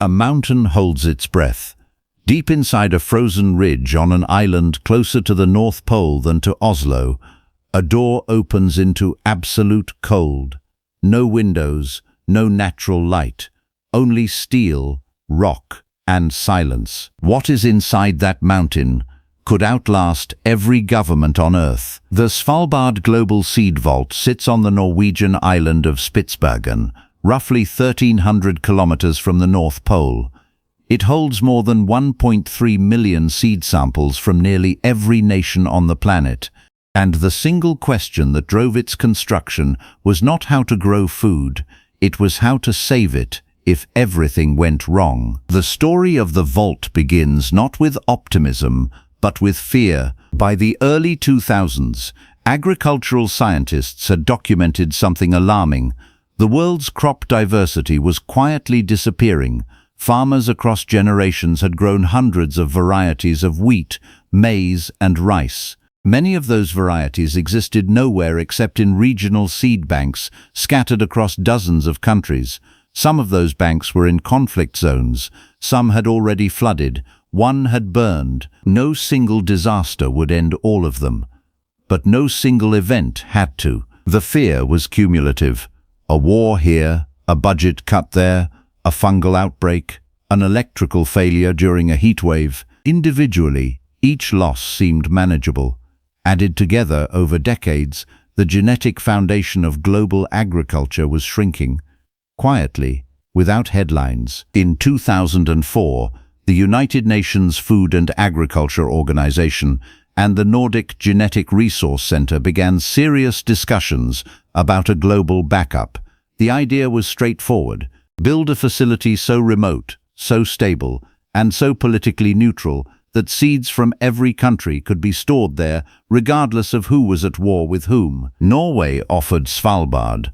A mountain holds its breath. Deep inside a frozen ridge on an island closer to the North Pole than to Oslo, a door opens into absolute cold. No windows, no natural light, only steel, rock, and silence. What is inside that mountain could outlast every government on Earth. The Svalbard Global Seed Vault sits on the Norwegian island of Spitsbergen, roughly 1,300 kilometers from the North Pole. It holds more than 1.3 million seed samples from nearly every nation on the planet. And the single question that drove its construction was not how to grow food, it was how to save it if everything went wrong. The story of the vault begins not with optimism, but with fear. By the early 2000s, agricultural scientists had documented something alarming. The world's crop diversity was quietly disappearing. Farmers across generations had grown hundreds of varieties of wheat, maize, and rice. Many of those varieties existed nowhere except in regional seed banks scattered across dozens of countries. Some of those banks were in conflict zones. Some had already flooded. One had burned. No single disaster would end all of them. But no single event had to. The fear was cumulative. A war here, a budget cut there, a fungal outbreak, an electrical failure during a heat wave. Individually, each loss seemed manageable. Added together over decades, the genetic foundation of global agriculture was shrinking. Quietly, without headlines, in 2004, the United Nations Food and Agriculture Organization and the Nordic Genetic Resource Center began serious discussions about a global backup. The idea was straightforward: build a facility so remote, so stable, and so politically neutral that seeds from every country could be stored there regardless of who was at war with whom. Norway offered Svalbard.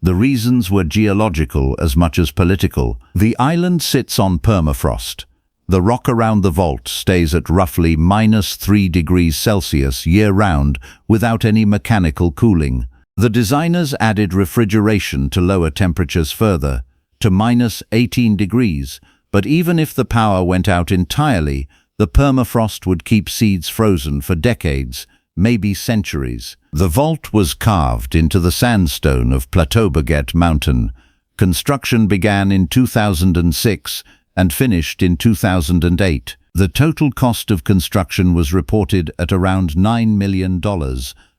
The reasons were geological as much as political. The island sits on permafrost. The rock around the vault stays at roughly -3 degrees Celsius year-round without any mechanical cooling. The designers added refrigeration to lower temperatures further, to -18 degrees, but even if the power went out entirely, the permafrost would keep seeds frozen for decades, maybe centuries. The vault was carved into the sandstone of Plateauberget Mountain. Construction began in 2006 and finished in 2008. The total cost of construction was reported at around $9 million,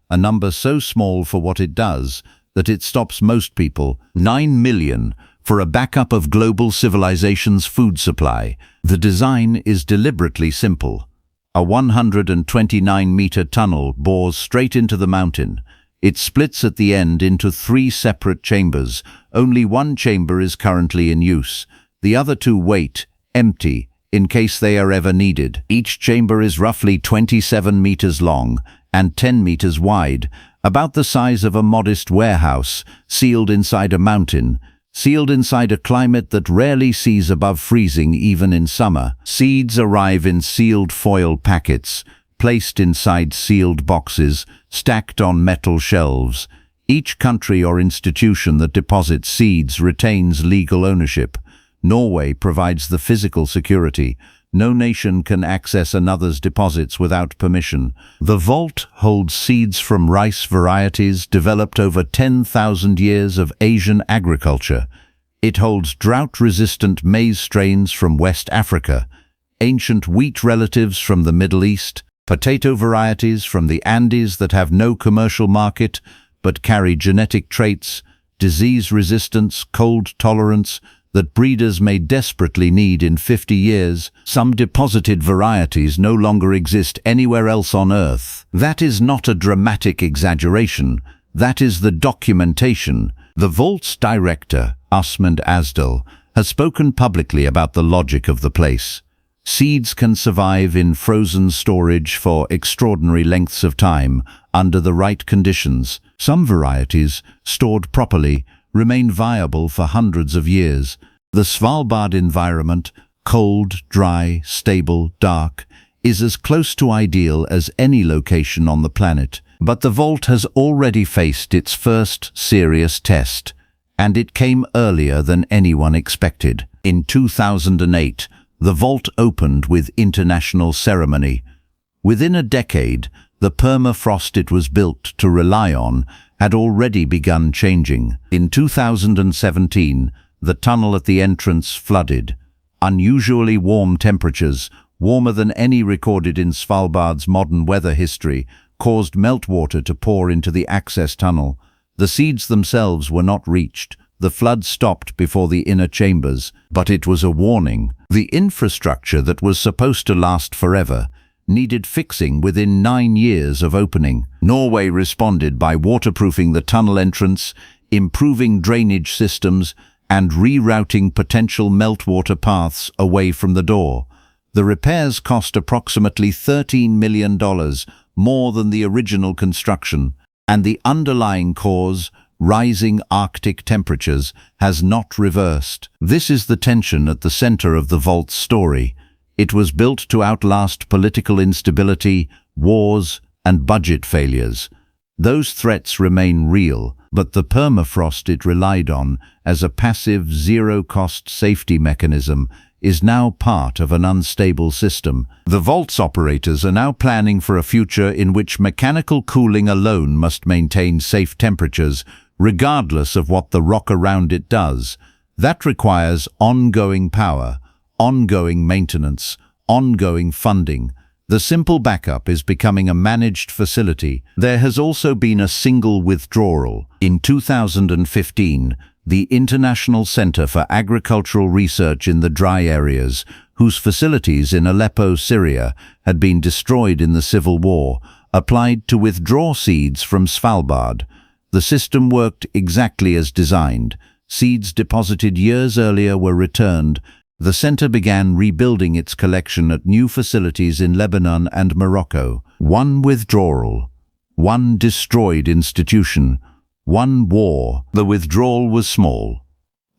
a number so small for what it does that it stops most people. $9 million for a backup of global civilization's food supply. The design is deliberately simple. A 129-meter tunnel bores straight into the mountain. It splits at the end into 3 separate chambers. Only one chamber is currently in use. The other 2 wait, empty, in case they are ever needed. Each chamber is roughly 27 meters long and 10 meters wide, about the size of a modest warehouse, sealed inside a mountain, sealed inside a climate that rarely sees above freezing even in summer. Seeds arrive in sealed foil packets, placed inside sealed boxes, stacked on metal shelves. Each country or institution that deposits seeds retains legal ownership. Norway provides the physical security. No nation can access another's deposits without permission. The vault holds seeds from rice varieties developed over 10,000 years of Asian agriculture. It holds drought-resistant maize strains from West Africa, ancient wheat relatives from the Middle East, potato varieties from the Andes that have no commercial market but carry genetic traits, disease resistance, cold tolerance, that breeders may desperately need in 50 years. Some deposited varieties no longer exist anywhere else on Earth. That is not a dramatic exaggeration. That is the documentation. The vault's director, Asmund Asdal, has spoken publicly about the logic of the place. Seeds can survive in frozen storage for extraordinary lengths of time under the right conditions. Some varieties, stored properly, remain viable for hundreds of years. The Svalbard environment, cold, dry, stable, dark, is as close to ideal as any location on the planet. But the vault has already faced its first serious test: and it came earlier than anyone expected. In 2008, the vault opened with international ceremony. Within a decade, the permafrost it was built to rely on had already begun changing. In 2017, the tunnel at the entrance flooded. Unusually warm temperatures, warmer than any recorded in Svalbard's modern weather history, caused meltwater to pour into the access tunnel. The seeds themselves were not reached. The flood stopped before the inner chambers, but it was a warning. The infrastructure that was supposed to last forever needed fixing within 9 years of opening. Norway responded by waterproofing the tunnel entrance, improving drainage systems, and rerouting potential meltwater paths away from the door. The repairs cost approximately $13 million, more than the original construction, and the underlying cause, rising Arctic temperatures, has not reversed. This is the tension at the center of the vault's story. It was built to outlast political instability, wars, and budget failures. Those threats remain real, but the permafrost it relied on as a passive, zero-cost safety mechanism is now part of an unstable system. The vault's operators are now planning for a future in which mechanical cooling alone must maintain safe temperatures, regardless of what the rock around it does. That requires ongoing power, ongoing maintenance, ongoing funding. The simple backup is becoming a managed facility. There has also been a single withdrawal. In 2015, the International Center for Agricultural Research in the Dry Areas, whose facilities in Aleppo, Syria, had been destroyed in the civil war, applied to withdraw seeds from Svalbard. The system worked exactly as designed. Seeds deposited years earlier were returned. The center began rebuilding its collection at new facilities in Lebanon and Morocco. One withdrawal, one destroyed institution, one war. The withdrawal was small.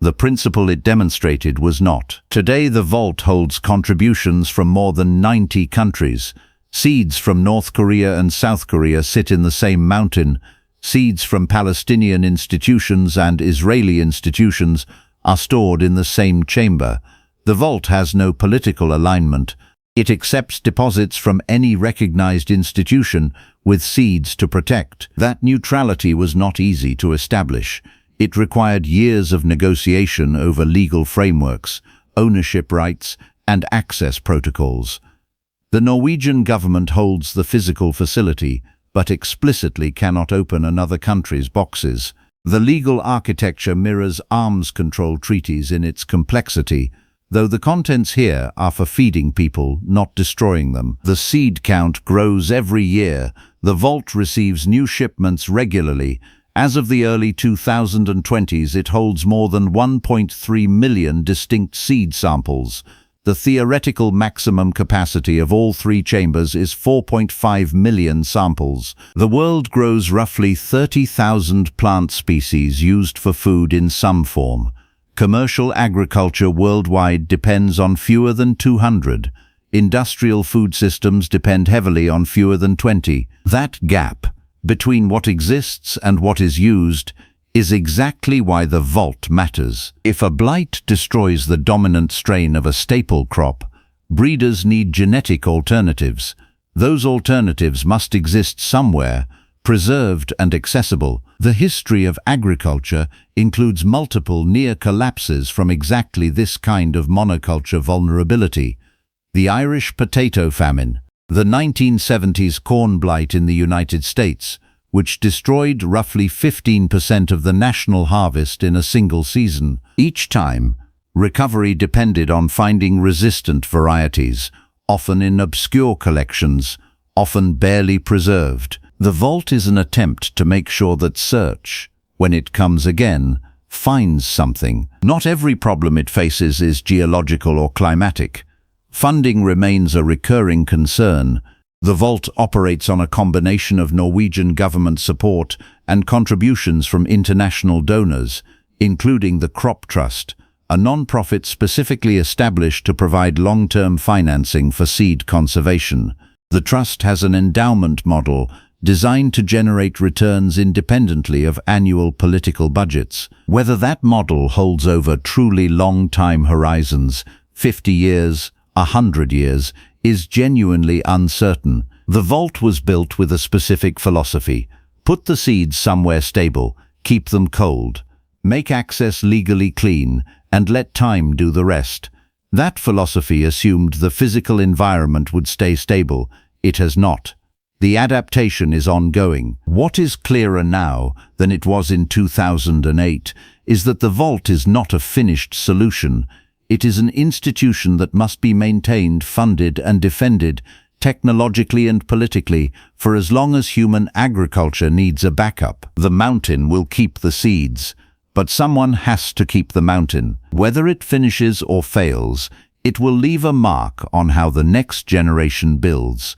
The principle it demonstrated was not. Today the vault holds contributions from more than 90 countries. Seeds from North Korea and South Korea sit in the same mountain. Seeds from Palestinian institutions and Israeli institutions are stored in the same chamber. The vault has no political alignment. It accepts deposits from any recognized institution with seeds to protect. That neutrality was not easy to establish. It required years of negotiation over legal frameworks, ownership rights, and access protocols. The Norwegian government holds the physical facility, but explicitly cannot open another country's boxes. The legal architecture mirrors arms control treaties in its complexity, though the contents here are for feeding people, not destroying them. The seed count grows every year. The vault receives new shipments regularly. As of the early 2020s, it holds more than 1.3 million distinct seed samples. The theoretical maximum capacity of all 3 chambers is 4.5 million samples. The world grows roughly 30,000 plant species used for food in some form. Commercial agriculture worldwide depends on fewer than 200. Industrial food systems depend heavily on fewer than 20. That gap between what exists and what is used is exactly why the vault matters. If a blight destroys the dominant strain of a staple crop, breeders need genetic alternatives. Those alternatives must exist somewhere, preserved and accessible. The history of agriculture includes multiple near collapses from exactly this kind of monoculture vulnerability. The Irish potato famine, the 1970s corn blight in the United States, which destroyed roughly 15% of the national harvest in a single season. Each time, recovery depended on finding resistant varieties, often in obscure collections, often barely preserved. The vault is an attempt to make sure that search, when it comes again, finds something. Not every problem it faces is geological or climatic. Funding remains a recurring concern. The vault operates on a combination of Norwegian government support and contributions from international donors, including the Crop Trust, a non-profit specifically established to provide long-term financing for seed conservation. The trust has an endowment model designed to generate returns independently of annual political budgets. Whether that model holds over truly long time horizons, 50 years, 100 years, is genuinely uncertain. The vault was built with a specific philosophy: put the seeds somewhere stable, keep them cold, make access legally clean, and let time do the rest. That philosophy assumed the physical environment would stay stable. It has not. The adaptation is ongoing. What is clearer now than it was in 2008 is that the vault is not a finished solution. It is an institution that must be maintained, funded, and defended, technologically and politically, for as long as human agriculture needs a backup. The mountain will keep the seeds, but someone has to keep the mountain. Whether it finishes or fails, it will leave a mark on how the next generation builds.